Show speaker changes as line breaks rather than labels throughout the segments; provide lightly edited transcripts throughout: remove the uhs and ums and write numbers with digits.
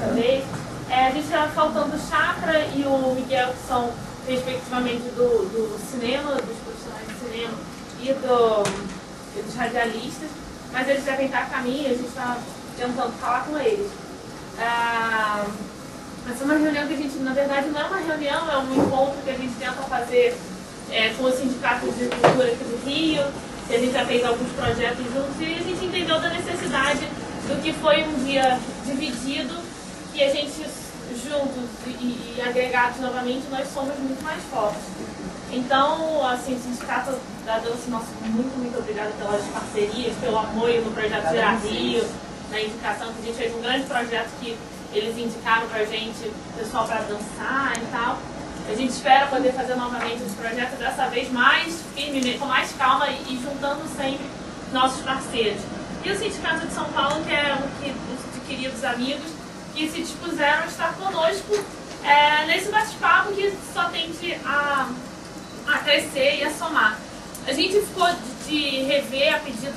dessa vez. A gente está faltando o Chakra e o Miguel, que são respectivamente do cinema, dos profissionais de cinema e dos radialistas, mas eles devem estar a caminho, a gente está tentando falar com eles. Essa é uma reunião que a gente, na verdade, não é uma reunião, é um encontro que a gente tenta fazer com o Sindicato de Cultura aqui do Rio, que a gente já fez alguns projetos juntos, e a gente entendeu da necessidade do que foi um dia dividido, que a gente, juntos e agregados novamente, nós somos muito mais fortes. Então, assim, o Sindicato da Dança, nosso muito obrigado pelas parcerias, pelo apoio no projeto Gerar Rio, na indicação, que a gente fez um grande projeto que eles indicaram pra gente, pessoal para dançar e tal. A gente espera poder fazer novamente esse projeto, dessa vez mais firme, com mais calma e juntando sempre nossos parceiros. E o Sindicato de São Paulo, que é de queridos amigos, que se dispuseram a estar conosco nesse bate-papo que só tende a crescer e a somar. A gente ficou de rever, a pedido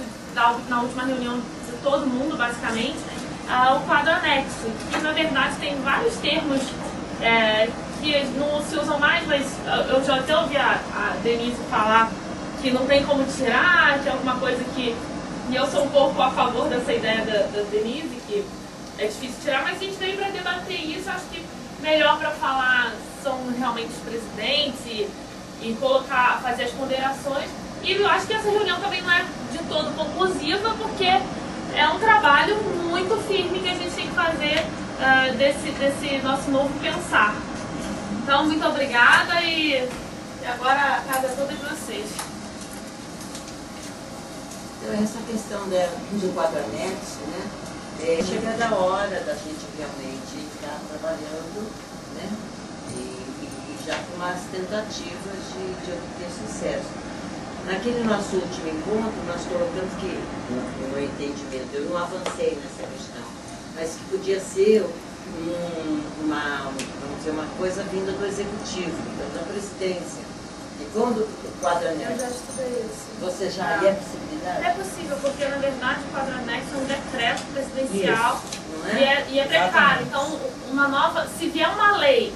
na última reunião de todo mundo, basicamente, o quadro anexo, que na verdade tem vários termos que não se usam mais, mas eu já até ouvi a Denise falar que não tem como tirar, que é alguma coisa que... E eu sou um pouco a favor dessa ideia da Denise, que é difícil tirar, mas a gente veio para debater isso. Acho que melhor para falar são realmente os presidentes e fazer as ponderações. E eu acho que essa reunião também não é de todo conclusiva, porque é um trabalho muito firme que a gente tem que fazer desse nosso novo pensar. Então, muito obrigada e agora a casa é toda de vocês.
Então, essa questão do quadro anexo, né? Chega da hora da gente realmente estar trabalhando, né? E já com umas tentativas de obter sucesso. Naquele nosso último encontro, nós colocamos que, no meu entendimento, eu não avancei nessa questão, mas que podia ser vamos dizer, uma coisa vinda do executivo, então da presidência. E quando o quadro anexo...
Eu já estudei isso.
Você já é possibilidade?
É possível, porque na verdade o quadro anexo é um decreto presidencial.
Isso, não é?
E é precário. Então, uma nova... Se vier uma lei,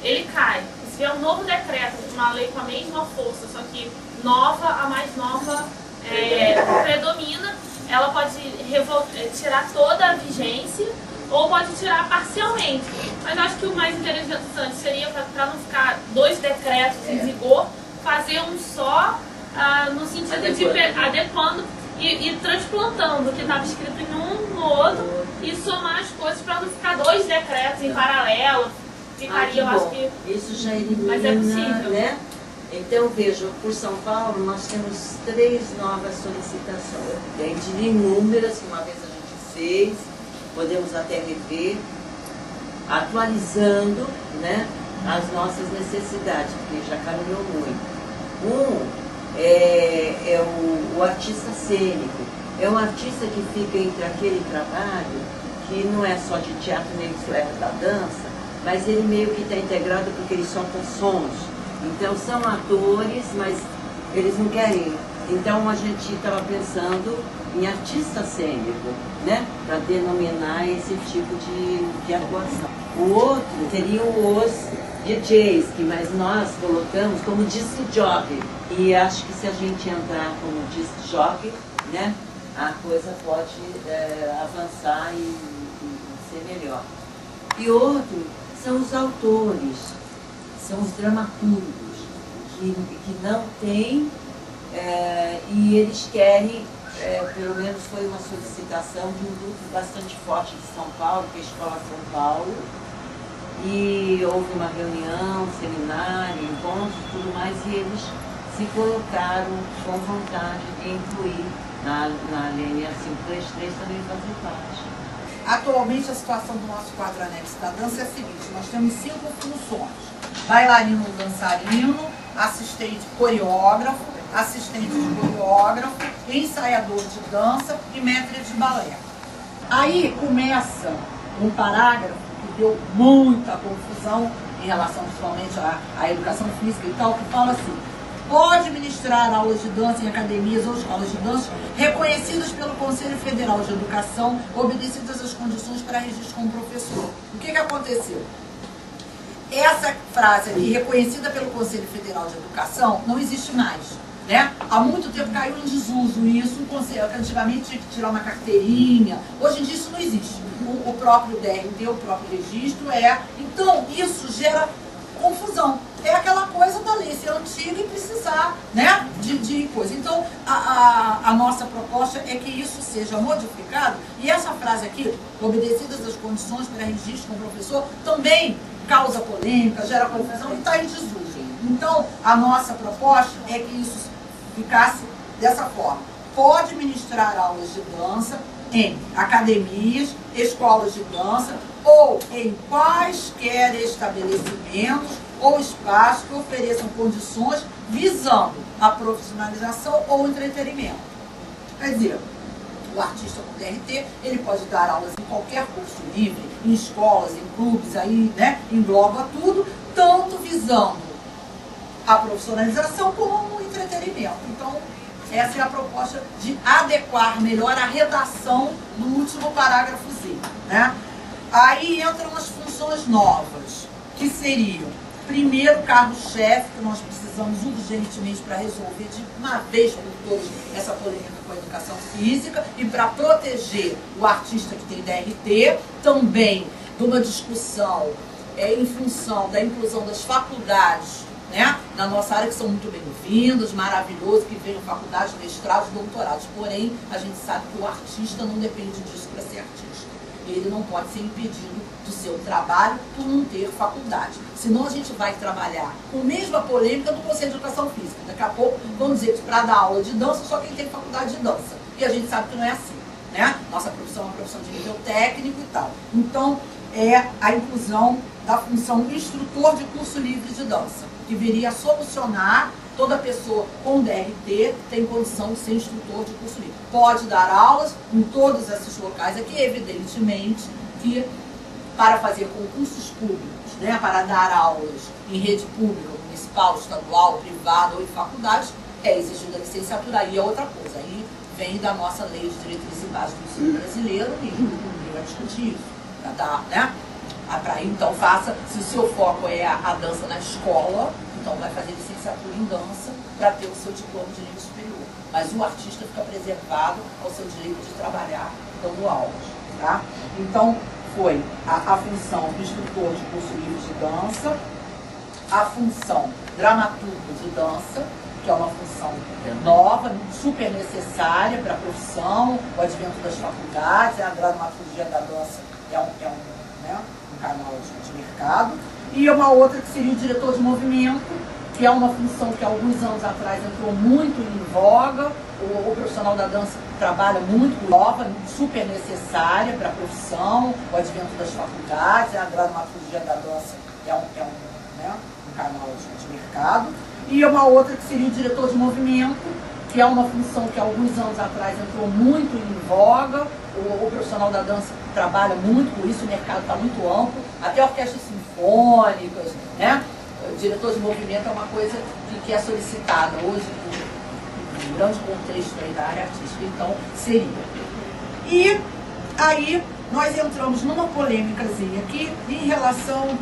ele cai. Se vier um novo decreto, uma lei com a mesma força, só que nova, a mais nova predomina, ela pode tirar toda a vigência ou pode tirar parcialmente. Mas acho que o mais interessante seria, para não ficar dois decretos em vigor, fazer um só, no sentido de adequando e transplantando o que estava escrito em um no outro e somar as coisas para não ficar dois decretos em paralelo. Ficaria, eu acho que...
Isso já elimina,
mas é possível,
né? Então, veja, por São Paulo, nós temos 3 novas solicitações. Dentre inúmeras que uma vez a gente fez, podemos até rever, atualizando, né, as nossas necessidades, porque já caminhou muito. É o artista cênico. É um artista que fica entre aquele trabalho que não é só de teatro nem de da dança, mas ele meio que está integrado porque ele solta sons. Então são atores, mas eles não querem. Então a gente estava pensando em artista cênico, né? Para denominar esse tipo de atuação. O outro seriam os DJs, mas nós colocamos como disc jockey. E acho que se a gente entrar como disc jockey, né, a coisa pode avançar e ser melhor. E outro são os autores, são os dramaturgos, que não têm, e eles querem, pelo menos foi uma solicitação de um grupo bastante forte de São Paulo, que é a Escola São Paulo, e houve uma reunião, seminário, encontros, tudo mais, e eles se colocaram com vontade de incluir na linha 533 também fazer parte.
Atualmente a situação do nosso quadro anexo da dança é a seguinte: nós temos 5 funções: bailarino dançarino, assistente coreógrafo, assistente de coreógrafo, ensaiador de dança e mestre de balé. Aí começa um parágrafo que deu muita confusão em relação principalmente à educação física e tal, que fala assim: pode ministrar aulas de dança em academias ou escolas de dança reconhecidas pelo Conselho Federal de Educação, obedecidas as condições para registro como professor. O que aconteceu? Essa frase aqui, reconhecida pelo Conselho Federal de Educação, não existe mais. Né? Há muito tempo caiu em desuso isso, antigamente tinha que tirar uma carteirinha, hoje em dia isso não existe. O próprio DRT, o próprio registro então isso gera confusão. É aquela coisa da lei ser antiga e precisar, né, de coisa. Então a nossa proposta é que isso seja modificado, e essa frase aqui, obedecidas as condições para registro com o professor, também causa polêmica, gera confusão e está em desuso. Então a nossa proposta é que isso ficasse dessa forma. Pode ministrar aulas de dança em academias, escolas de dança ou em quaisquer estabelecimentos ou espaços que ofereçam condições visando a profissionalização ou entretenimento. Quer dizer, o artista com DRT, ele pode dar aulas em qualquer curso livre, em escolas, em clubes, aí, né, engloba tudo, tanto visando a profissionalização como o entretenimento. Então, essa é a proposta de adequar melhor a redação do último parágrafozinho, né? Aí entram as funções novas, que seriam, primeiro, carro-chefe, que nós precisamos urgentemente para resolver de uma vez por todas essa polêmica com a educação física e para proteger o artista que tem DRT, também de uma discussão em função da inclusão das faculdades, né, na nossa área, que são muito bem-vindos, maravilhoso, que venham faculdades, mestrados, doutorados. Porém, a gente sabe que o artista não depende disso para ser artista. Ele não pode ser impedido do seu trabalho por não ter faculdade. Senão a gente vai trabalhar com a mesma polêmica do Conselho de Educação Física. Daqui a pouco vamos dizer que para dar aula de dança, só quem tem faculdade de dança. E a gente sabe que não é assim, né? Nossa profissão é uma profissão de nível técnico e tal. Então, é a inclusão da função instrutor de curso livre de dança, que viria a solucionar toda pessoa com DRT tem condição de ser instrutor de curso livre. Pode dar aulas em todos esses locais aqui, evidentemente que para fazer concursos públicos, né, para dar aulas em rede pública, municipal, estadual, privada ou em faculdades, é exigida a licenciatura, aí é outra coisa. Aí vem da nossa lei de diretrizes e bases do ensino brasileiro e ninguém vai discutir isso. Para dar, né? Para então faça, se o seu foco é a dança na escola, então vai fazer licenciatura em dança para ter o seu diploma de nível superior. Mas o artista fica preservado ao seu direito de trabalhar dando aulas, tá? Então foi a função do instrutor de curso livre de dança, a função dramaturgo de dança, que é uma função nova, super necessária para a profissão, o advento das faculdades, a dramaturgia da dança é um canal de mercado, e uma outra que seria o diretor de movimento, que é uma função que há alguns anos atrás entrou muito em voga, o profissional da dança trabalha muito nova, super necessária para a profissão, o advento das faculdades, a dramaturgia da dança é um canal de mercado, e uma outra que seria o diretor de movimento, que é uma função que há alguns anos atrás entrou muito em voga, o profissional da dança trabalha muito com isso, o mercado está muito amplo, até orquestras sinfônicas, né? O diretor de movimento é uma coisa que é solicitada hoje no grande contexto aí da área artística, então seria. E aí nós entramos numa polêmicazinha aqui em relação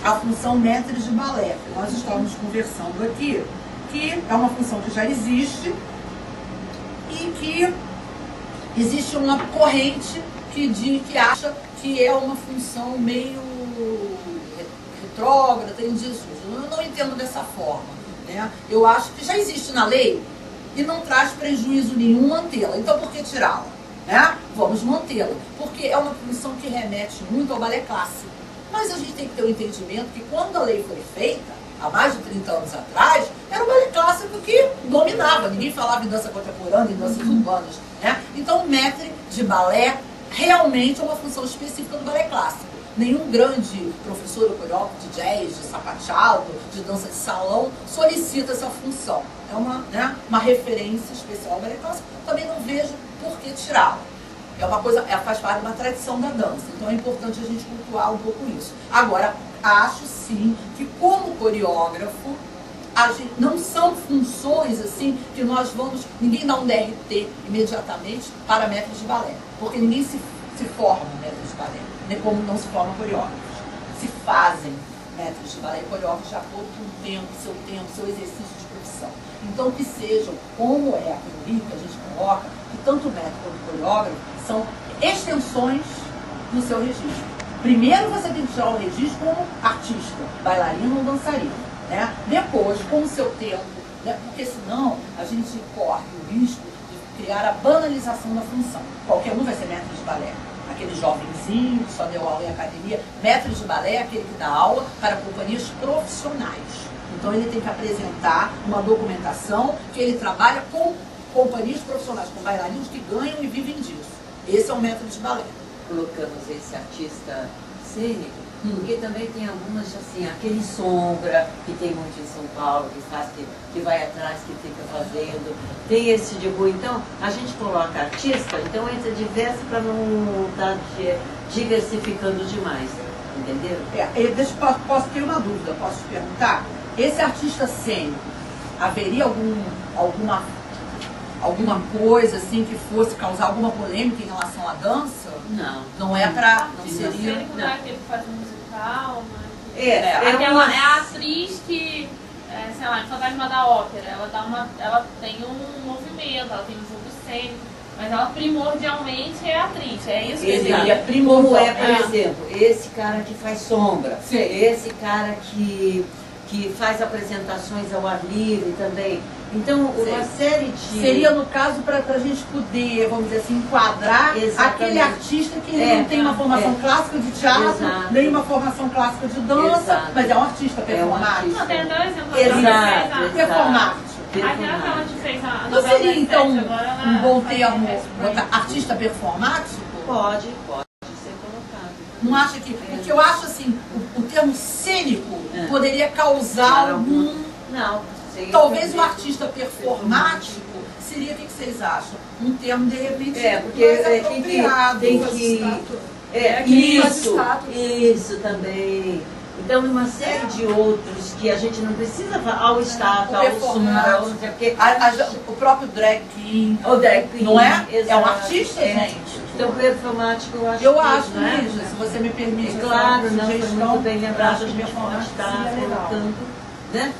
à função mestre de balé. Nós estávamos conversando aqui, que é uma função que já existe e que existe uma corrente que acha que é uma função meio retrógrada, tem desuso. Eu não entendo dessa forma, né? Eu acho que já existe na lei e não traz prejuízo nenhum mantê-la. Então por que tirá-la? Né? Vamos mantê-la, porque é uma função que remete muito ao balé clássico. Mas a gente tem que ter o entendimento que quando a lei foi feita, há mais de 30 anos atrás, era o balé clássico que dominava. Ninguém falava em dança contemporânea, em danças urbanas, né? Então o maître de balé realmente é uma função específica do balé clássico. Nenhum grande professor ou coreógrafo de jazz, de sapateado, de dança de salão solicita essa função. É uma referência especial ao balé clássico. Também não vejo por que tirá-la. É uma coisa, faz parte de uma tradição da dança. Então é importante a gente cultuar um pouco isso. Agora, acho sim que como coreógrafo, não são funções assim que nós vamos, ninguém dá um DRT imediatamente para mestres de balé, porque ninguém se forma mestres de balé, nem como não se formam coreógrafos. Se fazem mestres de balé e coreógrafos de acordo com o tempo, seu exercício de profissão. Então que sejam, como é a teoria que a gente coloca, que tanto o mestre quanto o coreógrafo são extensões do seu registro. Primeiro você tem que tirar o registro como artista, bailarino ou dançarino, né? Depois, com o seu tempo, né? Porque senão a gente corre o risco de criar a banalização da função. Qualquer um vai ser mestre de balé. Aquele jovenzinho que só deu aula em academia. Mestre de balé é aquele que dá aula para companhias profissionais. Então ele tem que apresentar uma documentação que ele trabalha com companhias profissionais, com bailarinos que ganham e vivem disso. Esse é o mestre de balé.
Colocamos esse artista cênico, porque também tem algumas, assim, aquele sombra, que tem muito em São Paulo, que vai atrás, que fica fazendo, tem esse de rua. Então, a gente coloca artista, então entra diverso para não estar diversificando demais, entendeu?
Posso ter uma dúvida, posso te perguntar? Esse artista cênico, haveria alguma coisa assim que fosse causar alguma polêmica em relação à dança?
Não.
Não é pra... Não
seria.
seria...
Não é aquele que faz musical, mas...
É
a atriz que, sei lá, em Fantasma da Ópera, ela tem um movimento, ela tem um jogo cênico, mas ela primordialmente é atriz, é isso que
seria primordial. Por exemplo, esse cara que faz sombra, sim, esse cara que faz apresentações ao ar livre também. Então, uma série de...
Seria, no caso, para a gente poder, vamos dizer assim, enquadrar aquele artista que não tem uma formação clássica de teatro, nem uma formação clássica de dança, mas é um artista performático.
Não, tem até um exemplo.
Performático.
Aquela que fez a
não seria, então, um bom termo, artista performático?
Pode ser colocado.
Não acha que... Porque eu acho, assim, o termo cênico poderia causar algum...
Não.
Talvez o artista performático seria, o que vocês acham? Um termo, de repente,
porque tem que isso também. Então, uma série de outros que a gente não precisa ao estátua, ao sombra, ao não sei o quê.
O próprio drag king, não é? Exato. É um artista, gente.
Então, performático,
eu acho mesmo, se você me permite.
Claro, não, foi muito bem lembrado, a gente pode estar colocando. Né?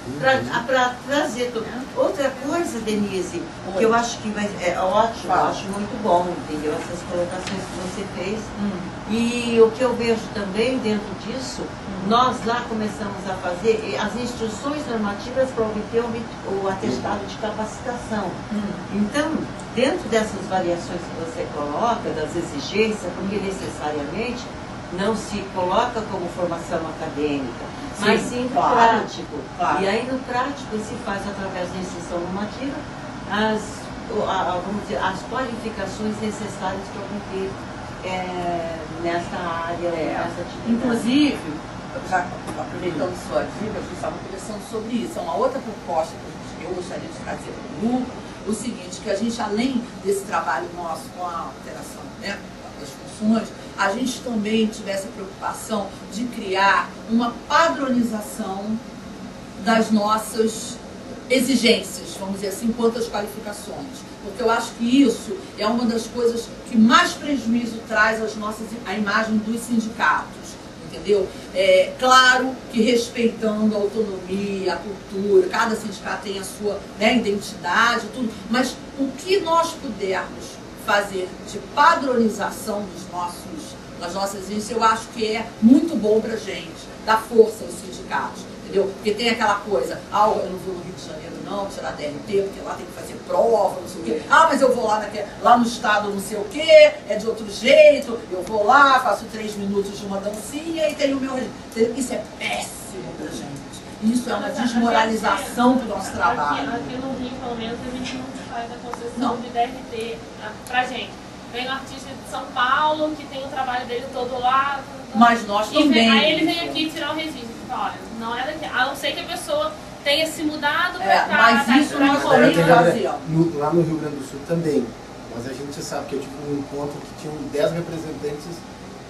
Para trazer tudo. Outra coisa, Denise, que eu acho que é ótimo, eu acho muito bom, entendeu? Essas colocações que você fez. E o que eu vejo também dentro disso, nós lá começamos a fazer as instruções normativas para obter o atestado de capacitação. Então, dentro dessas variações que você coloca, das exigências, porque necessariamente não se coloca como formação acadêmica, mas sim prático. E aí no prático se faz através da instrução normativa vamos dizer, as qualificações necessárias para obter nesta área, nessa atividade.
Inclusive, já aproveitando sua dica, a gente estava conversando sobre isso. É uma outra proposta que eu gostaria de trazer para o grupo, o seguinte, que a gente, além desse trabalho nosso com a alteração, né, das funções, a gente também tivesse a preocupação de criar uma padronização das nossas exigências, vamos dizer assim, quanto às qualificações. Porque eu acho que isso é uma das coisas que mais prejuízo traz à imagem dos sindicatos, entendeu? Claro que respeitando a autonomia, a cultura, cada sindicato tem a sua, né, identidade, tudo, mas o que nós pudermos fazer de padronização das nossas exigências, eu acho que é muito bom pra gente, dar força aos sindicatos, entendeu? Porque tem aquela coisa, eu não vou no Rio de Janeiro não, tirar DRT, porque lá tem que fazer prova, não sei o quê. Mas eu vou lá no estado não sei o quê, é de outro jeito, eu vou lá, faço 3 minutos de uma dancinha e tenho o meu... Isso é péssimo pra gente. Isso é uma desmoralização do nosso trabalho.
Aqui no Rio, pelo menos, a gente não faz a concessão de DRT pra gente. Vem um artista de São Paulo que tem o trabalho dele todo lá.
Mas nós também.
Aí ele vem aqui tirar o registro. Olha, não é daqui. A não ser que a pessoa tenha se mudado para cá.
Mas isso nós também fazíamos.
Lá no Rio Grande do Sul também. Mas a gente sabe que eu tive um encontro que tinham 10 representantes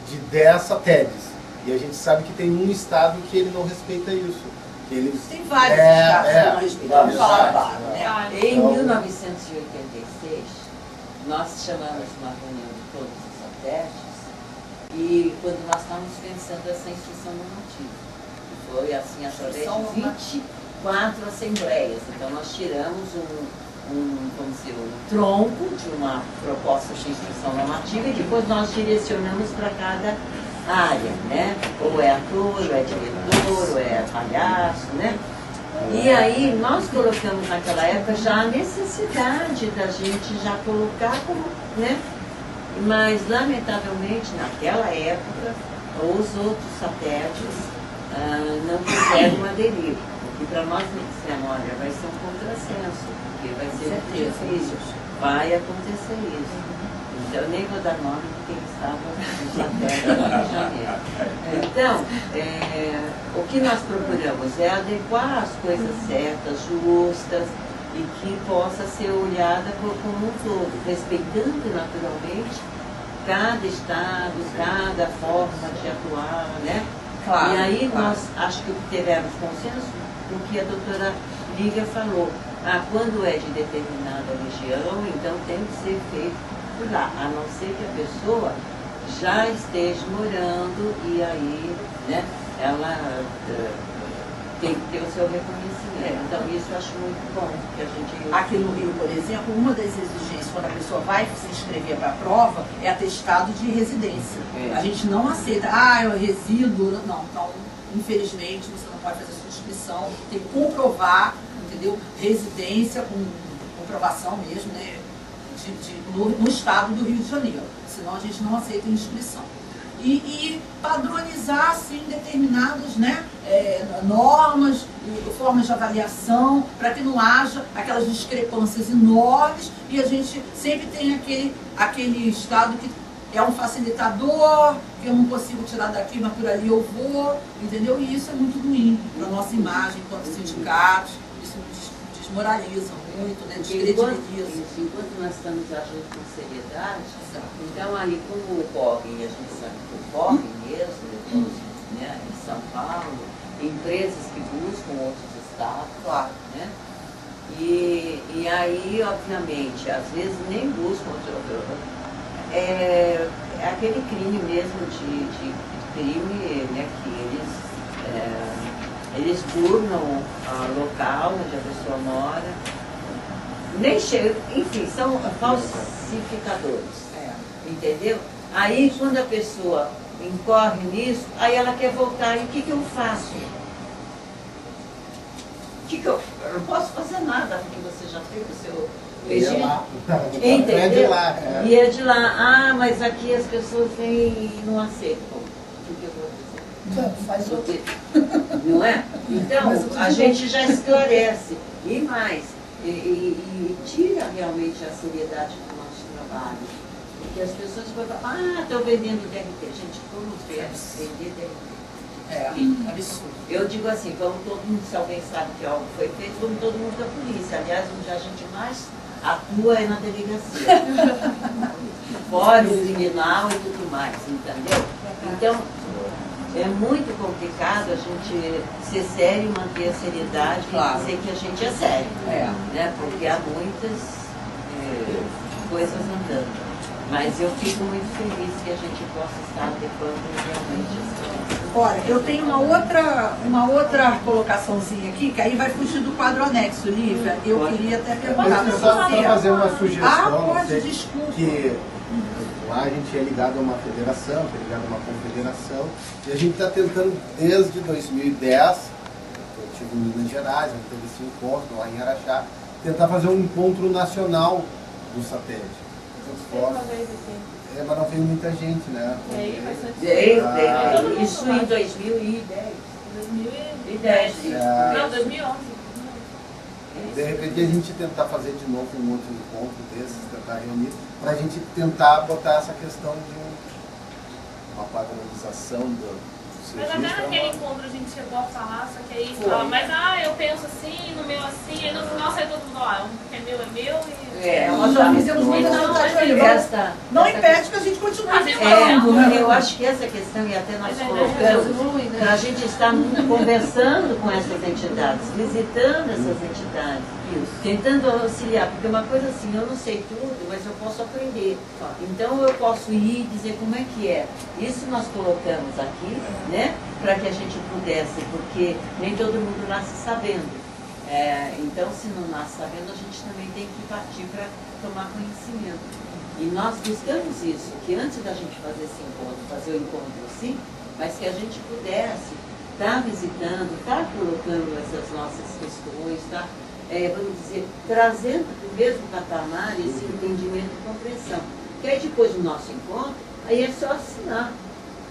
de 10 satélites. E a gente sabe que tem um estado que ele não respeita isso. Eles,
Tem vários estados que não respeitam. Vamos falar claro, né?
Em 1986, nós chamamos uma reunião de todos os satélites e quando nós estávamos pensando essa instrução normativa, que foi assim através de 24 assembleias. Então nós tiramos vamos dizer, um tronco de uma proposta de instrução normativa e depois nós direcionamos para cada área, né? Ou é ator, ou é diretor, ou é palhaço, né? E aí nós colocamos naquela época já a necessidade da gente já colocar como, né? Mas lamentavelmente naquela época os outros satélites não quiseram aderir. Porque para nós dissemos, olha, vai ser um contrassenso, porque vai ser muito difícil, vai acontecer isso. Então, eu nem vou dar nome porque eles estavam no satélite do Rio de Janeiro. Então, o que nós procuramos é adequar as coisas certas, justas, e que possa ser olhada como um todo, respeitando naturalmente cada estado, cada forma de atuar, né?
Claro,
e aí
claro.
Nós acho que tivemos consenso do que a doutora Lívia falou. Quando é de determinada região, então tem que ser feito por lá, a não ser que a pessoa já esteja morando e aí, né, ela tem que ter o seu reconhecimento. Então isso eu acho muito bom que a gente...
Aqui no Rio, por exemplo, uma das exigências quando a pessoa vai se inscrever para a prova é atestado de residência. A gente não aceita, eu resido, não. Então, infelizmente, você não pode fazer sua inscrição, tem que comprovar, entendeu? Residência com comprovação mesmo, né? No estado do Rio de Janeiro. Senão a gente não aceita inscrição. E padronizar, assim, determinadas, né, normas, formas de avaliação, para que não haja aquelas discrepâncias enormes e a gente sempre tem aquele estado que é um facilitador, que eu não consigo tirar daqui, mas por ali eu vou, entendeu? E isso é muito ruim para a nossa imagem enquanto sindicatos, isso desmoraliza muito, né, descredibiliza.
Enquanto nós estamos agindo com seriedade, então ali como ocorre, e a gente sabe que ocorre mesmo, depois, né, em São Paulo, empresas que buscam outros estados,
Claro.
né? E aí, obviamente, às vezes nem buscam outro. É aquele crime mesmo de crime, né, que eles burnam o local onde a pessoa mora, nem chega, enfim, são falsificadores, entendeu? Aí quando a pessoa incorre nisso, aí ela quer voltar, e o que eu faço? Eu não posso fazer nada, porque você já fez o seu regime. Entendeu?
É de lá.
E é de lá. Mas aqui as pessoas vêm e não aceitam. O que eu vou fazer?
Faz outro.
Não é? Então, a gente já esclarece. E mais, e tira realmente a seriedade do nosso trabalho. Porque as pessoas vão falar, estou vendendo DRT. Gente, como vender DRT?
Absurdo.
Eu digo assim, vamos todo mundo, se alguém sabe que algo foi feito, vamos todo mundo da polícia. Aliás, onde a gente mais atua é na delegacia. Fora o criminal e tudo mais, entendeu? Então, é muito complicado a gente ser sério e manter a seriedade e dizer que a gente é sério. Né? Porque há muitas coisas andando. Mas eu fico muito feliz que a gente possa estar adequando realmente as coisas.
Olha, eu tenho uma outra colocaçãozinha aqui, que aí vai fugir do quadro anexo, Lívia. Eu queria até perguntar
Mas
para
só
você.
fazer uma sugestão.
Pode, desculpa.
Que lá a gente é ligado a uma federação, é ligado a uma confederação, e a gente está tentando desde 2010, eu estive em Minas Gerais, a gente teve esse encontro lá em Araxá, tentar fazer um encontro nacional do satélite. Mas não veio muita gente, né?
Isso em 2010.
2010. Não, 2011.
De repente a gente tentar fazer de novo um outro encontro desses, tentar reunir, para a gente tentar botar essa questão de uma padronização dos
Mas até naquele encontro a gente chegou a falar, só que aí fala, mas eu penso assim, no meu assim, aí no final sai todo mundo, o que é meu e...
Nós já fizemos muita tentativa. Não impede que a gente continue falando, né?
Eu acho que essa questão, e até nós colocamos, para a gente estar conversando com essas entidades, visitando essas entidades, tentando auxiliar, porque uma coisa assim, eu não sei tudo, mas eu posso aprender. Então eu posso ir e dizer como é que é. Isso nós colocamos aqui, né, para que a gente pudesse, porque nem todo mundo nasce sabendo. Então, se não nasce sabendo, a gente também tem que partir para tomar conhecimento. E nós buscamos isso, que antes da gente fazer esse encontro, fazer o encontro assim, mas que a gente pudesse estar visitando, estar colocando essas nossas questões, vamos dizer, trazendo para o mesmo patamar esse entendimento e compreensão. Que aí depois do nosso encontro, aí é só assinar.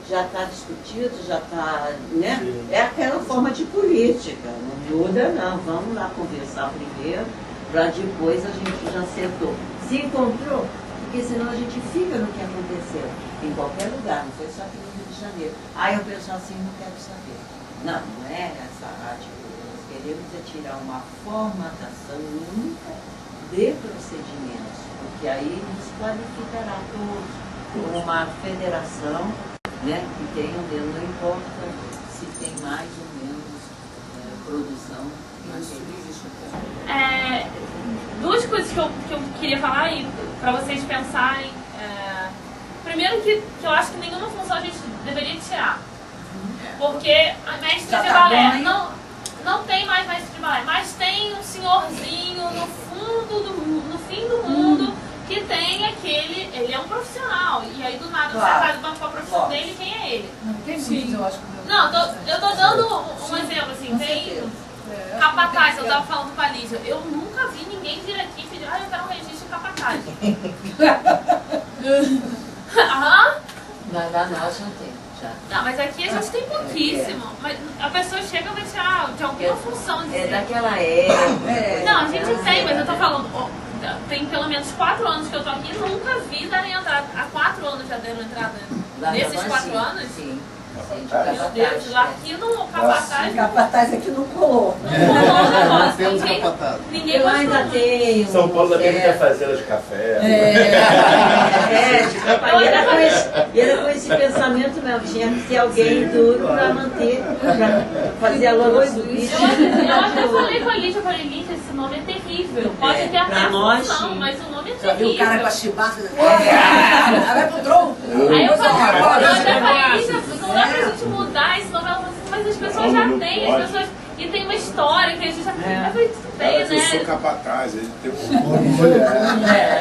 Já está discutido, já está, né? É aquela forma de política, não muda não, vamos lá conversar primeiro, para depois a gente já acertou. Se encontrou, porque senão a gente fica no que aconteceu, em qualquer lugar, não foi só aqui no Rio de Janeiro. Aí eu penso assim, não quero saber. Não, não é essa atitude. Nós queremos tirar uma formatação única de procedimentos, porque aí nos qualificará como uma federação, né, que tenham dentro, não importa se tem mais ou menos produção.
Duas coisas que eu queria falar e para vocês pensarem. Primeiro que eu acho que nenhuma função a gente deveria tirar. Porque a mestre de balé não tem mais mestre de balé, mas tem um senhorzinho no fim do mundo que tem aquele, ele é um profissional, e aí do nada você sabe qual a profissão dele, quem é ele.
Não tem muitos, eu acho que
não, eu tô dando um exemplo, assim, tem capataz, eu tava falando com a Lígia, eu nunca vi ninguém vir aqui e pedir, eu quero um registro de capataz.
Lá nós não temos, já.
Não, mas aqui a gente tem pouquíssimo, mas a pessoa chega e vai tirar de alguma função.
Daquela época.
Não, a gente tem, mas eu tô falando, tem pelo menos 4 anos que eu tô aqui e nunca vi darem entrada. Há 4 anos já deram entrada. Nesses 4 anos?
Sim.
Meu Deus, lá aqui no capataz.
O capataz aqui não colou.
Não
temos capataz.
Ninguém
Eu ainda tenho.
São Paulo também quer fazer de café.
E era com esse pensamento mesmo, tinha que ter alguém duro para manter, para fazer a lona subir.
Eu até falei com a Lígia, esse nome é terrível. Pode ter até a função, mas o nome é terrível.
Já viu o cara com a chibata? Vai pro tronco.
Aí eu falei, não dá pra gente mudar esse nome, mas as pessoas já têm, as pessoas... E tem uma história que a gente já tem, tudo bem,
Eu sou capataz, ele tem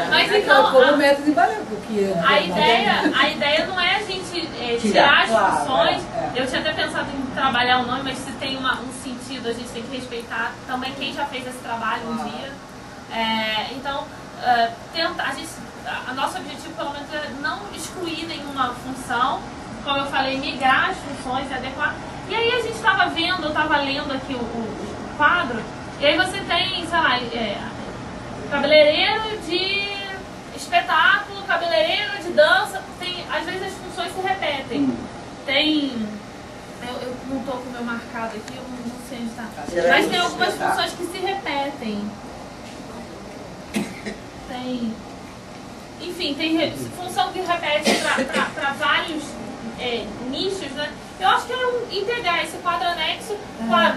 Mas então,
método de balé, porque
a ideia não é a gente tirar as funções. Eu tinha até pensado em trabalhar o nome, mas se tem um sentido, a gente tem que respeitar também quem já fez esse trabalho um dia. Então, a nosso objetivo, pelo menos, é não excluir nenhuma função, como eu falei, migrar as funções e adequar. E aí a gente estava vendo, eu estava lendo aqui o quadro, e aí você tem, sei lá, cabeleireiro de espetáculo, cabeleireiro de dança, às vezes as funções se repetem. Eu não estou com o meu marcado aqui, eu não sei onde está. Mas tem algumas funções que se repetem. Enfim, tem função que repete para vários nichos, né? Eu acho que é integrar esse quadro anexo,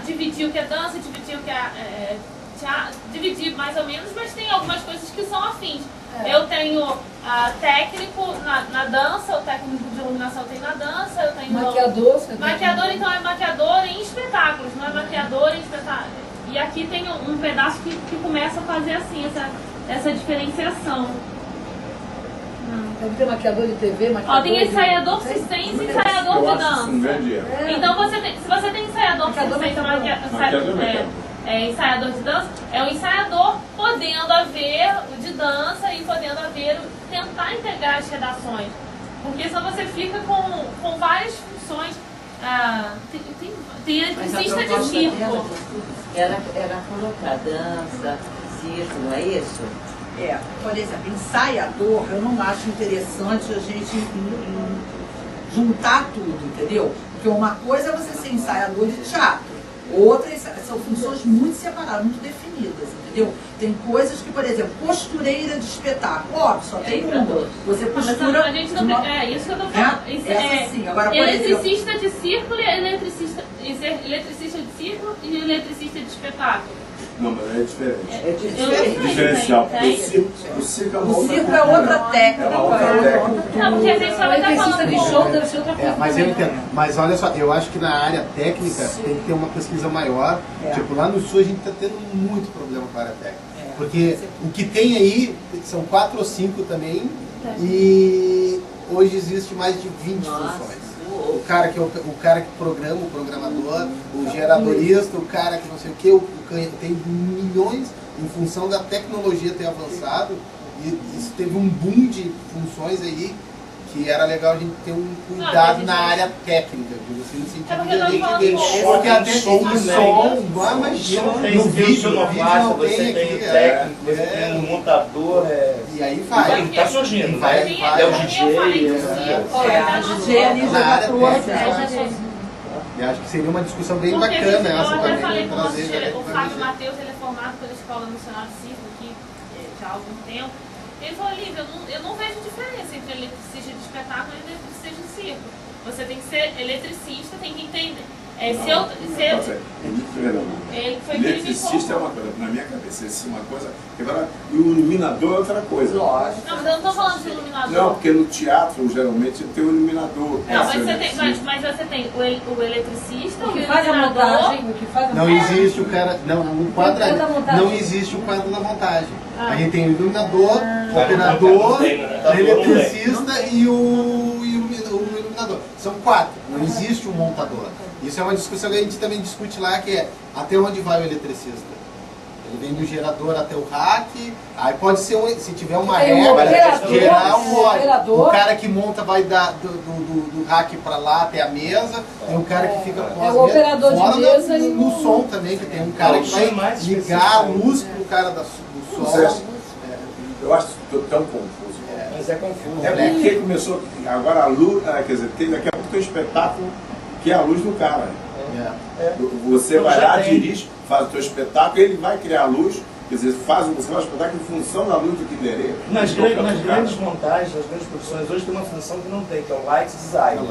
dividir o que é dança, dividir o que é teatro, dividir mais ou menos, mas tem algumas coisas que são afins. Eu tenho técnico na dança, o técnico de iluminação tem na dança, eu tenho... Maquiador, então é maquiador em espetáculos, não é maquiador em espetáculos. E aqui tem um pedaço que começa a fazer assim, essa diferenciação.
Deve ter maquiador de TV, maquiador
tem ensaiador circense e ensaiador de dança. Então, se você tem ensaiador circense e ensaiador de dança, é o ensaiador podendo haver de dança e podendo haver, tentar integrar as redações. Porque senão você fica com várias funções. Tem eletricista de circo.
Era colocar dança, circo, não é isso?
Por exemplo, ensaiador, eu não acho interessante a gente juntar tudo, entendeu? Porque Porque uma coisa é você ser ensaiador de teatro, outras são funções muito separadas, muito definidas, entendeu? Tem coisas que, por exemplo, costureira de espetáculo, óbvio, só tem uma. Você costura...
A gente não... É isso que eu tô falando.
Essa sim. Agora, por
eletricista
exemplo...
de círculo, eletricista de círculo e eletricista de espetáculo.
Não, mas é diferente.
É diferente.
Diferencial, porque o circo é uma
O
outra
circo é outra técnica.
É uma outra técnica.
Não, porque a gente só vai estar falando
de show deve ser outra coisa.
Mas eu entendo. Mas olha só, eu acho que na área técnica tem que ter uma pesquisa maior. Tipo, lá no sul a gente está tendo muito problema com a área técnica. Porque o que tem aí são 4 ou 5 também, e hoje existe mais de 20 funções. O cara que programa, o programador, o geradorista, o cara que não sei o que, tem milhões em função da tecnologia ter avançado, e isso teve um boom de funções aí que era legal a gente ter um cuidado na área técnica, digo assim, no sentido de porque até tem som, imagina, no vídeo não tem aqui,
técnico, você tem um montador,
e aí vai.
Ele tá surgindo,
vai,
é o DJ,
A DJ ali
na área
já
técnica. Eu acho que seria uma discussão bem
porque
bacana
eu
essa
até
também.
falei com o nosso
Trazer,
o Fábio Matheus, ele é formado pela Escola Nacional de Circo aqui já há algum tempo. Ele falou, Lívia, eu não vejo diferença entre eletricista de espetáculo e eletricista de circo. Você tem que ser eletricista, tem que entender. Ele foi
eletricista é uma coisa, na minha cabeça, isso é uma coisa, agora o iluminador é outra coisa.
Lógico.
Não, mas eu não estou falando de iluminador.
Não, porque no teatro, geralmente, tem um iluminador.
Não, mas você tem o eletricista,
O que faz a montagem, o que faz a
Não
montagem.
existe o cara. Não, o quadro. Não existe o quadro da montagem. A gente tem o iluminador, o operador, o eletricista e o iluminador. São 4. Não existe um montador. Isso é uma discussão que a gente também discute lá, que é até onde vai o eletricista. Ele vem do gerador até o rack, aí pode ser, se tiver uma regra geral, o cara que monta vai do rack para lá até a mesa, tem um cara que fica com as
o operador de
fora
mesa
no som também, que tem um cara que vai ligar a luz pro cara do som.
Eu acho tão confuso.
Mas é confuso.
É porque começou, agora a luz, quer dizer, daqui a pouco tem um espetáculo que é a luz do cara. Você vai lá, dirige, faz o teu espetáculo, ele vai criar a luz, quer dizer, você faz um espetáculo em função da luz do Kinderê.
Nas grandes montagens, nas grandes produções, hoje tem uma função que não tem, que é o light design.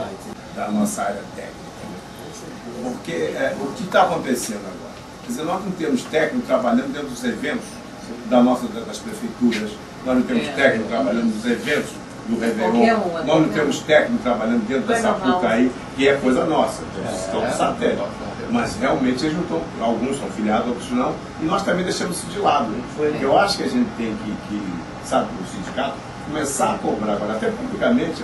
Da nossa área técnica. Porque o que está acontecendo agora? Quer dizer, nós não temos técnico trabalhando dentro dos eventos das prefeituras, nós não temos técnico trabalhando nos eventos do Réveillon, nós não temos técnico trabalhando dentro da Sapucaí, que é coisa nossa, estão no satélite. Mas realmente eles não estão, alguns são filiados, outros não, e nós também deixamos isso de lado. Porque eu acho que a gente tem que sabe, o sindicato, começar a cobrar agora, até publicamente,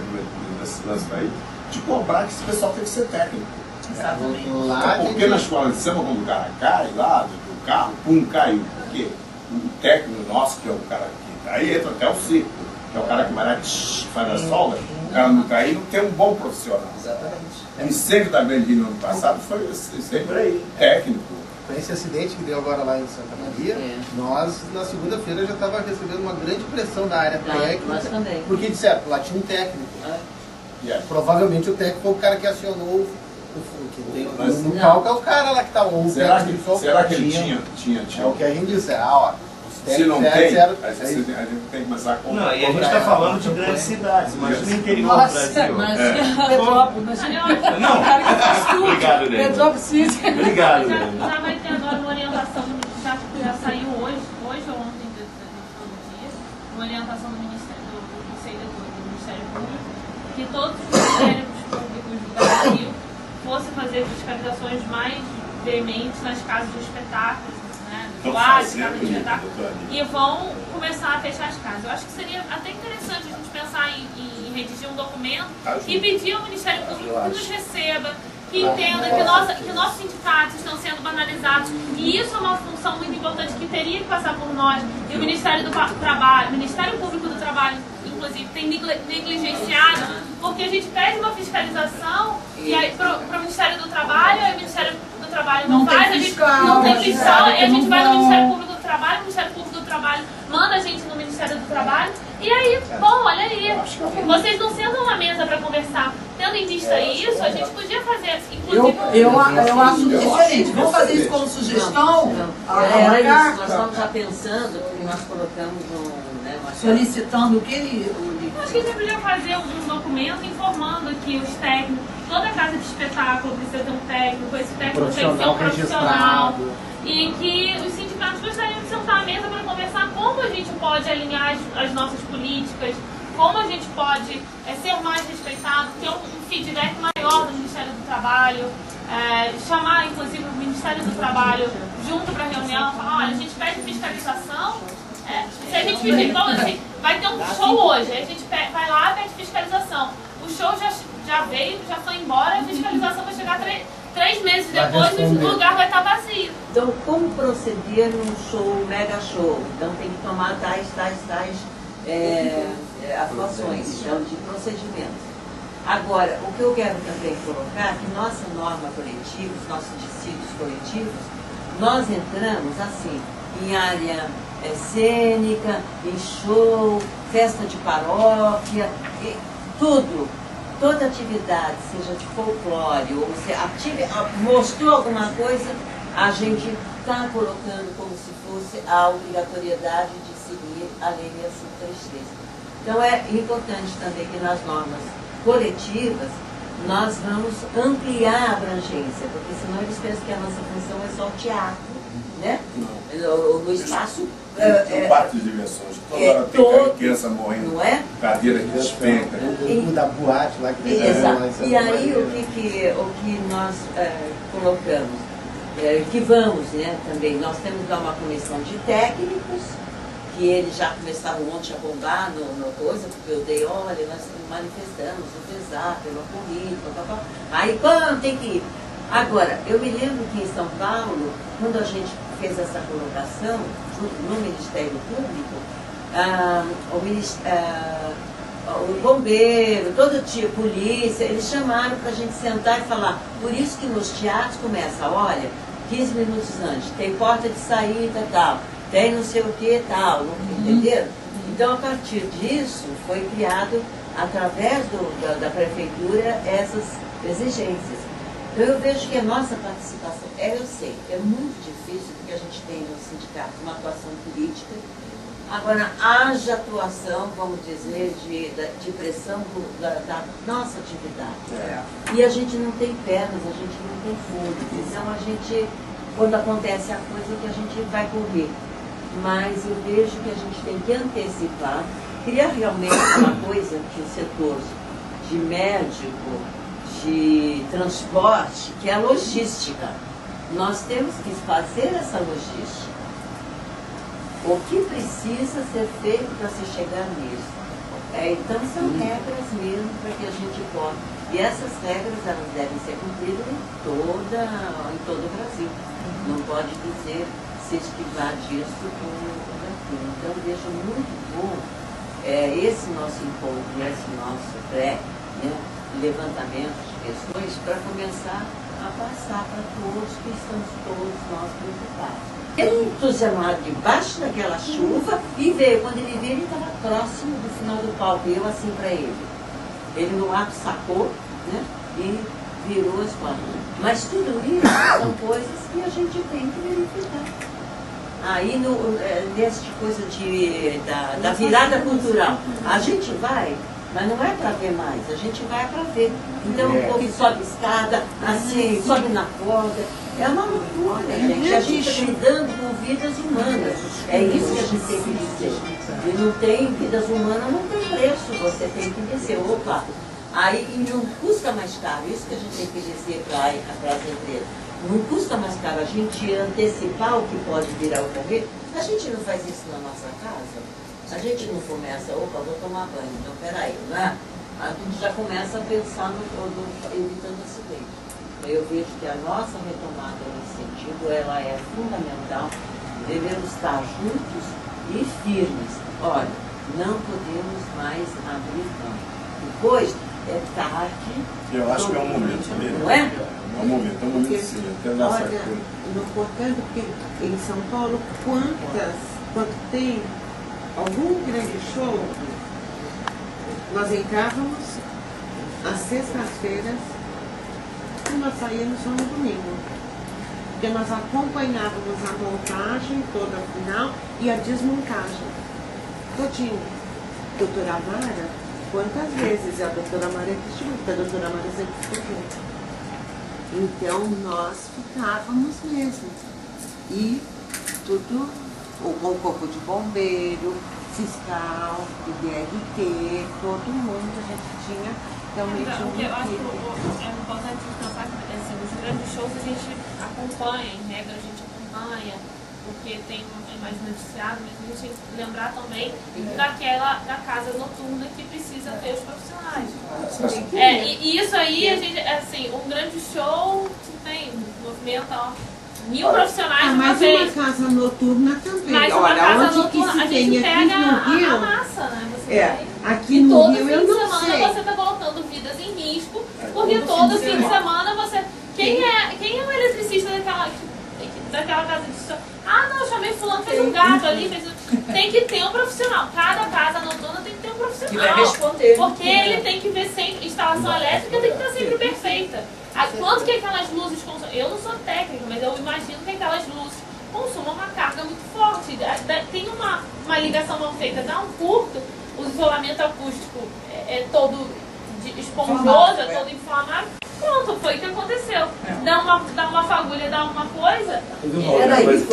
nesse lance daí, de cobrar que esse pessoal tem que ser técnico.
Exatamente.
Porque na escola de samba, quando o cara cai lá do carro, caiu. Por quê? O técnico nosso, que é o cara que aí entra até o circo, que é o cara que vai lá faz as soldas, o cara não cair, não tem um bom profissional.
Exatamente.
O incêndio da Grande no ano passado foi sempre técnico.
Com esse acidente que deu agora lá em Santa Maria, nós na segunda-feira já estava recebendo uma grande pressão da área técnica.
Nós também.
Porque disseram, lá tinha um técnico. Provavelmente o técnico foi o cara que acionou no palco, é o cara lá que está o
Será que ele tinha?
É o que a gente diz, ó.
Se não tem, a gente tem que começar a comprar.
Não, e a gente está falando de grandes cidades, mas no interior do Brasil.
Petrópolis,
Não, obrigado, Lê.
Petrópolis City.
Obrigado, Lê.
Já vai ter agora uma orientação, já saiu hoje ou ontem, uma orientação do Ministério do Ministério Público, que todos os ministérios públicos do Brasil fossem fazer fiscalizações mais veementes nas casas de espetáculos, e vão começar a fechar as casas. Eu acho que seria até interessante a gente pensar em redigir um documento e pedir ao Ministério Público que nos receba, que entenda que nossos sindicatos estão sendo banalizados, e isso é uma função muito importante que teria que passar por nós, e o Ministério do Trabalho, o Ministério Público do Trabalho, inclusive, tem negligenciado, porque a gente pede uma fiscalização e aí para o Ministério do Trabalho, aí o Ministério do Trabalho não faz, a gente não tem fiscal, e a gente vai no Ministério Público do Trabalho, o Ministério Público do Trabalho manda a gente no Ministério do Trabalho, e aí, bom, olha aí, vocês não sentam na mesa para conversar, tendo em vista isso, a gente podia fazer, inclusive...
Eu acho excelente. Vamos fazer isso como sugestão?
Era isso, nós estamos já pensando que nós colocamos uma
Solicitando o que
Acho que a gente podia fazer um documento informando que os técnicos, toda casa de espetáculo precisa ter um técnico, esse técnico tem que ser um profissional. E que os sindicatos gostariam de sentar à mesa para conversar como a gente pode alinhar as nossas políticas, como a gente pode ser mais respeitado, ter um feedback maior do Ministério do Trabalho, chamar inclusive o Ministério do Trabalho junto para a reunião, falar, olha, a gente pede fiscalização, se a gente pedir, então assim, vai ter um show hoje, aí a gente vai lá e pede fiscalização. O show já veio, já foi embora, a fiscalização vai chegar 3 meses depois e o lugar vai estar vazio.
Então, como proceder num show, mega show? Então, tem que tomar tais atuações, então, de procedimentos. Agora, o que eu quero também colocar é que nossa norma coletiva, os nossos dissídios coletivos, nós entramos, assim, em área cênica, em show, festa de paróquia, tudo. Toda atividade, seja de folclore, ou se mostrou alguma coisa, a gente está colocando como se fosse a obrigatoriedade de seguir a Lei 6533. Então é importante também que nas normas coletivas nós vamos ampliar a abrangência, porque senão eles pensam que a nossa função é só o teatro, né? No espaço...
Tem parque de diversões, toda hora tem criança morrendo,
não é?
cadeira que despenca.
O da boate lá que tem.
Exato. E aí o que nós colocamos, que vamos, né, também, nós temos lá uma comissão de técnicos, que eles já começaram ontem a bombar no coisa, porque eu dei, olha, nós manifestamos o pesar pela política, aí tem que ir. Agora, eu me lembro que em São Paulo, quando a gente fez essa colocação, no Ministério Público, o bombeiro, todo tipo, polícia, eles chamaram para a gente sentar e falar. Por isso que nos teatros começa, olha, 15 minutos antes, tem porta de saída tal, tem não sei o que tal, entenderam? Então, a partir disso, foi criado, através da prefeitura, essas exigências. Então eu vejo que a nossa participação, eu sei, é muito difícil porque a gente tem no sindicato uma atuação política, agora haja atuação, vamos dizer, de pressão da nossa atividade. E a gente não tem pernas, a gente não tem fôlego, então a gente, quando acontece a coisa que a gente vai correr, mas eu vejo que a gente tem que antecipar, criar realmente uma coisa que o setor de médico, de transporte, que é a logística. Nós temos que fazer essa logística. O que precisa ser feito para se chegar nisso? Então são regras mesmo para que a gente possa. E essas regras elas devem ser cumpridas em todo o Brasil. Não pode dizer se esquivar disso ou daquilo. Então eu vejo muito bom esse nosso encontro, esse nosso levantamento de questões para começar a passar para todos que estamos todos nós preocupados. Ele entusiasmado debaixo daquela chuva e veio, quando ele veio, ele estava próximo do final do palco, e eu assim para ele. Ele no ato sacou, né, e virou as costas. Mas tudo isso são coisas que a gente tem que verificar. Aí, nessa coisa da virada cultural, a gente vai, mas não é para ver mais, a gente vai para ver. Então o povo sobe escada, assim, sobe na corda. É uma loucura, gente. A gente está lidando com vidas humanas. É isso que a gente tem que dizer. E não tem vidas humanas, não tem preço. Você tem que dizer, opa, aí não custa mais caro. Isso que a gente tem que dizer para as empresas. Não custa mais caro a gente antecipar o que pode vir a ocorrer. A gente não faz isso na nossa casa. A gente não começa, opa, vou tomar banho, então peraí, né? A gente já começa a pensar evitando acidente. Eu vejo que a nossa retomada nesse sentido, ela é fundamental. Devemos estar juntos e firmes. Olha, não podemos mais abrir mão. Depois é tarde.
Eu acho que é um momento mesmo.
Não é?
É um momento sim, até nossa
olha,
coisa.
no importante porque em São Paulo, quando tem algum grande show, nós entrávamos às sextas-feiras e nós saímos só no domingo. Porque nós acompanhávamos a montagem toda final e a desmontagem. Todinho. Doutora Mara, quantas vezes? E a doutora Maria Cristina, porque a doutora Maria sempre ficou junto. Então nós ficávamos mesmo. E tudo, o corpo de bombeiro, fiscal, DRT, todo mundo, a gente tinha realmente
O que eu acho
equipe.
que é importante pensar que assim, nos grandes shows a gente acompanha, em regra a gente acompanha, porque tem mais noticiado, mas a gente lembrar também da casa noturna que precisa ter os profissionais. E isso aí, a gente, assim, um grande show que tem, movimenta 1000 profissionais de uma
Mas
vez.
uma casa noturna também.
Mas uma
Olha,
casa
onde que
noturna,
se
a
tem
gente
aqui
pega
no Rio?
a massa, né? Você
É,
vai.
aqui
E
no
todo
Rio
fim
eu
de
não
semana
sei.
você está colocando vidas em risco, porque todo fim de semana você. Quem é o eletricista daquela casa de som? Ah, não, eu chamei fulano, fez um gato ali, tem que ter um profissional. Cada casa noturna tem que ter um profissional.
Que vai responder.
Porque ele tem que ver sempre, instalação elétrica tem que estar sempre perfeita. Quanto que aquelas luzes consomem? Eu não sou técnica, mas eu imagino que aquelas luzes consumam uma carga muito forte. Tem uma ligação mal feita, dá um curto, o isolamento acústico é todo esponjoso, é todo inflamável. Pronto, foi o que aconteceu. Dá uma fagulha, dá uma coisa.
Peraí,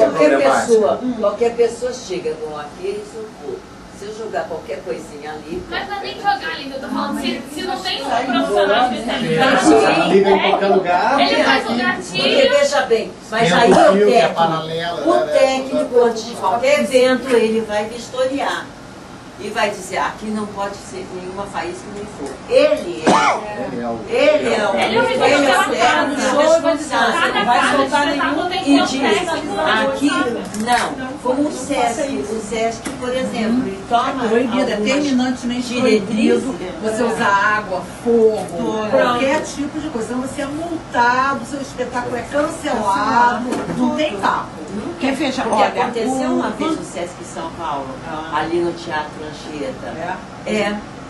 qualquer pessoa chega no aqui e isopor. Se eu jogar qualquer coisinha ali...
Mas não é nem jogar ali, eu tô falando, se não tem um profissional especializado,
Liga em qualquer lugar.
ele faz um
Porque
gatilho.
veja bem, mas
Tem
aí
um fio que é
o
paralela, né?
técnico, antes de qualquer evento, ele vai vistoriar. E vai dizer, aqui não pode ser nenhuma faísca nem fogo. Ele é o responsável.
Cada
Vai
casa de
soltar
espetáculo
nenhum
tem
e
que ter um
diz,
técnico.
aqui não. Como o SESC, por exemplo, ele toma
Proibido, é
algumas
terminantemente
diretrizes.
proibido você usar água, fogo, qualquer tipo de coisa. Senão você é multado, seu espetáculo é cancelado, não tem papo.
Quer veja,
Porque
olha,
aconteceu uma vez no Sesc São Paulo, ali no Teatro Anchieta.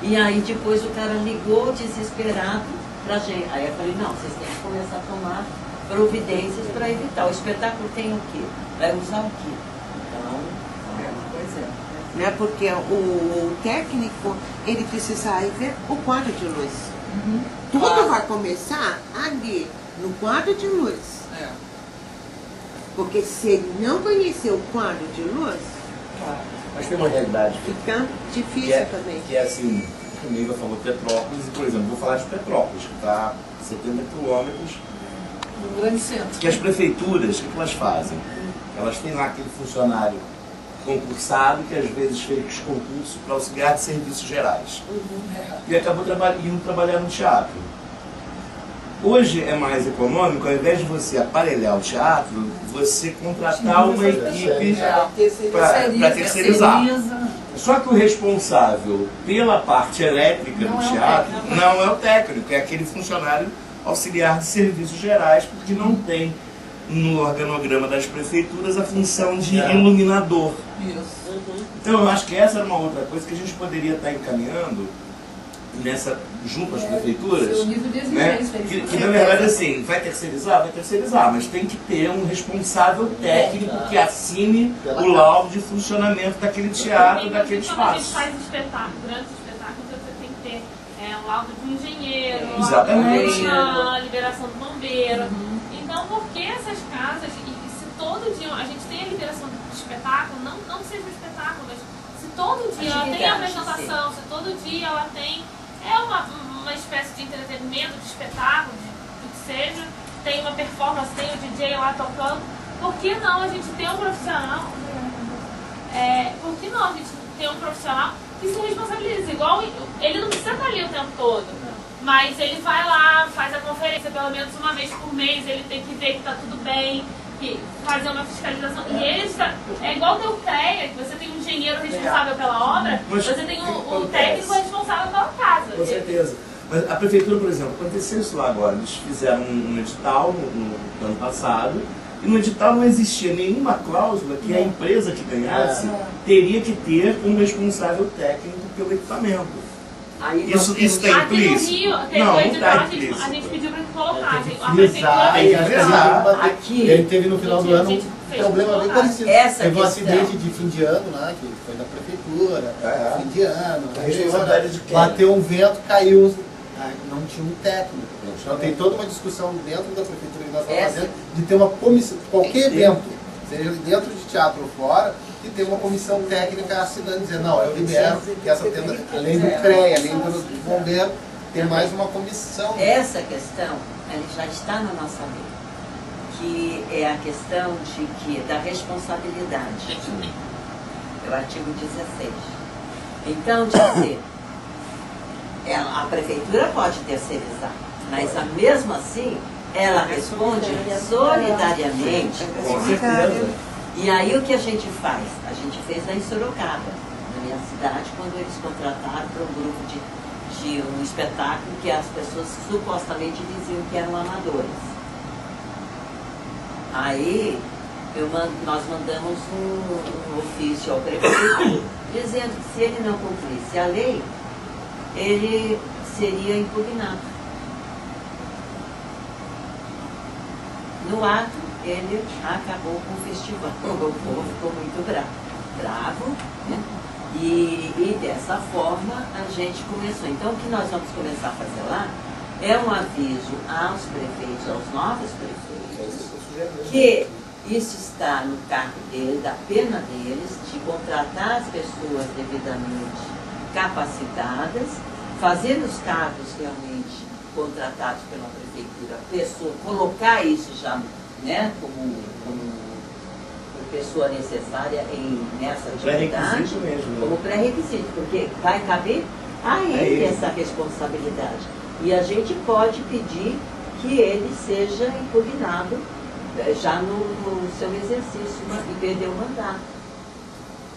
E aí depois o cara ligou desesperado pra gente. Aí eu falei, não, vocês têm que começar a tomar providências para evitar. O espetáculo tem o quê? Vai usar o quê? Então, pois é.
né, porque o técnico, ele precisa ir ver o quadro de luz. Tudo vai começar ali, no quadro de luz. Porque se ele não conhecer o quadro de luz,
Mas tem uma realidade
fica difícil também.
que é assim, o Neiva falou Petrópolis, e por exemplo, vou falar de Petrópolis, que está a 70 quilômetros.
Um grande centro.
Que as prefeituras, o que elas fazem? Elas têm lá aquele funcionário concursado que às vezes fez concurso para auxiliar de serviços gerais. E acabou indo trabalhar no teatro. Hoje é mais econômico, ao invés de você aparelhar o teatro, você contratar uma equipe para terceirizar. Só que o responsável pela parte elétrica do teatro não é o técnico, é aquele funcionário auxiliar de serviços gerais, porque não tem no organograma das prefeituras a função de iluminador. Então eu acho que essa era uma outra coisa que a gente poderia estar encaminhando junto às prefeituras, né? Que na verdade assim, vai terceirizar, mas tem que ter um responsável técnico que assine o laudo de funcionamento daquele teatro, daquele
Quando a gente
espaço.
faz grandes espetáculos, você tem que ter um laudo de engenheiro,
Exatamente.
uma liberação do bombeiro. Então, por que essas casas, e se todo dia a gente tem a liberação de espetáculo, não seja um espetáculo, mas se todo dia ela tem a apresentação, se todo dia ela tem uma espécie de entretenimento, de espetáculo, do que seja, tem uma performance, tem o DJ lá tocando, por que não a gente ter um profissional? Por que não a gente ter um profissional que se responsabiliza? Igual, ele não precisa estar ali o tempo todo, mas ele vai lá, faz a conferência pelo menos uma vez por mês, ele tem que ver que está tudo bem, fazer uma fiscalização. E ele é igual ter o CREA, que você tem um engenheiro responsável pela obra, você tem um técnico responsável pela casa.
Com certeza. Mas a prefeitura, por exemplo, aconteceu isso lá agora. Eles fizeram um edital no ano passado, e no edital não existia nenhuma cláusula que a empresa que ganhasse teria que ter um responsável técnico pelo equipamento.
Aí nós
Isso
temos-
tem
Aqui no
implícito?
Rio, tem
Não,
o
não
edital,
tá
a gente
implícito.
pediu para que colocassem. A
Frisar,
prefeitura
Aqui.
e aí teve no final do ano
Gente,
um
fez
problema bem
colocar.
parecido.
Essa
Teve um
questão.
acidente de fim de ano lá, que foi da prefeitura, fim de ano.
A responsabilidade de quem?
Bateu um vento, caiu, não tinha um técnico. Então tem toda uma discussão dentro da prefeitura que nós estamos
Essa-
fazendo de ter uma comissão, qualquer evento, seja dentro de teatro ou fora, que ter uma comissão técnica assinando, dizer, não, eu libero que essa tenda, além do CREA, além do bombeiro, tem mais uma comissão.
Essa questão, ela já está na nossa lei, que é a questão da responsabilidade. É o artigo 16. Então, dizer, a prefeitura pode terceirizar, mas mesmo assim, ela responde solidariamente.
Com certeza.
E aí o que a gente faz? A gente fez lá em Sorocaba, na minha cidade, quando eles contrataram para um grupo de um espetáculo que as pessoas supostamente diziam que eram amadores. Aí nós mandamos um ofício ao prefeito dizendo que se ele não cumprisse a lei, ele seria impugnado. No ato, ele acabou com o festival. O povo ficou muito bravo, né? E dessa forma a gente começou. Então o que nós vamos começar a fazer lá é um aviso aos prefeitos, aos novos prefeitos, que isso está no cargo deles, da pena deles, de contratar as pessoas devidamente capacitadas, fazer nos cargos realmente contratados pela prefeitura, colocar isso já, né, como pessoa necessária nessa atividade,
Pré-requisito mesmo.
como pré-requisito, porque vai caber a ele essa responsabilidade. E a gente pode pedir que ele seja impugnado já no seu exercício e perder o mandato.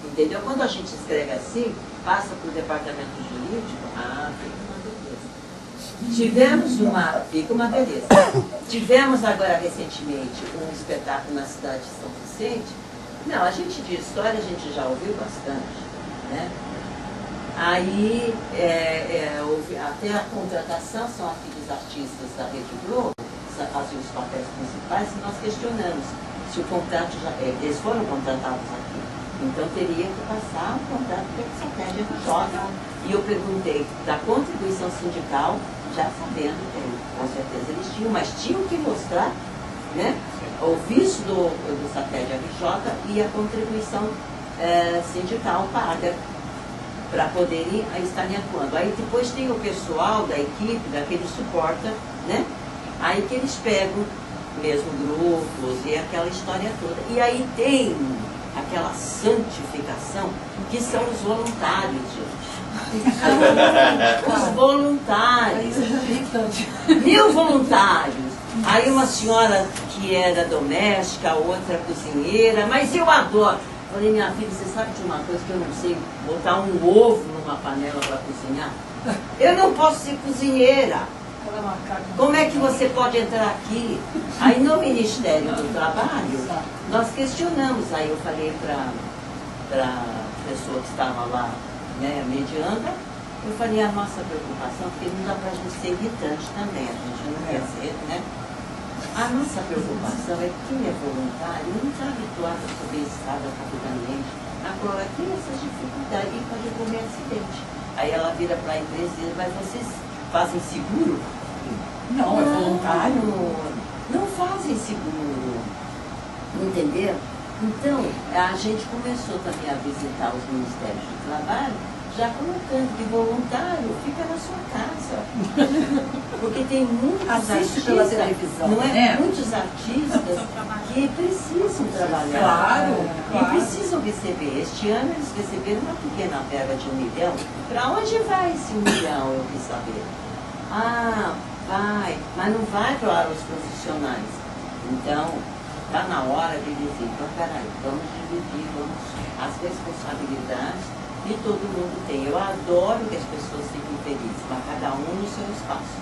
Entendeu? Quando a gente escreve assim, passa para o departamento jurídico, fica uma beleza. Tivemos agora recentemente um espetáculo na cidade de São Vicente. Não, a gente de história a gente já ouviu bastante, né? Aí houve até a contratação, são aqueles artistas da Rede Globo, que faziam os papéis principais, e nós questionamos se o contrato eles foram contratados aqui. Então teria que passar o contrato pela Satélia RJ. E eu perguntei da contribuição sindical, já sabendo que com certeza eles tinham, mas tinham que mostrar, né, o visto do Satélia RJ e a contribuição sindical paga para poderem estarem atuando. Aí depois tem o pessoal da equipe, daquele suporta, né? Aí que eles pegam mesmo grupos e aquela história toda. E aí tem aquela santificação que são os voluntários, gente. Os voluntários. 1000 voluntários. Aí uma senhora que era doméstica, outra cozinheira, mas eu adoro. Falei, minha filha, você sabe de uma coisa que eu não sei? Botar um ovo numa panela para cozinhar? Eu não posso ser cozinheira. Como é que você pode entrar aqui? Aí no Ministério do Trabalho, nós questionamos. Aí eu falei para a pessoa que estava lá, né, mediando, eu falei, a nossa preocupação, porque não dá para a gente ser irritante também, a gente não quer ser, né? A nossa preocupação é que quem é voluntário não está habituado a subir escada rapidamente. Agora, tem essas dificuldades e pode ocorrer acidente. Aí ela vira para a empresa e diz, mas vocês fazem seguro? Não, é voluntário. Não fazem seguro. Entendeu? Então, a gente começou também a visitar os ministérios do trabalho, já colocando que voluntário fica na sua casa. Porque tem muitos artistas,
pela televisão,
não é?
né?
Muitos artistas que precisam trabalhar.
Claro, claro.
E precisam receber. Este ano eles receberam uma pequena verba de 1 milhão. Para onde vai esse 1 milhão, eu quis saber? Ah, vai, mas não vai para os profissionais. Então, está na hora de dizer, então, peraí, vamos dividir as responsabilidades que todo mundo tem. Eu adoro que as pessoas fiquem felizes, mas cada um no seu espaço.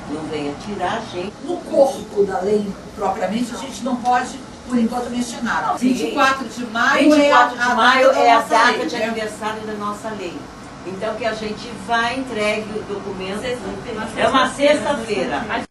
Não venha tirar a gente.
No corpo da lei, propriamente, a gente não pode, por enquanto, mexer nada. 24 de maio
24 de maio é a
nossa
data
lei,
de
né?
aniversário da nossa lei. Então que a gente vai entregue o documento. É uma sexta-feira.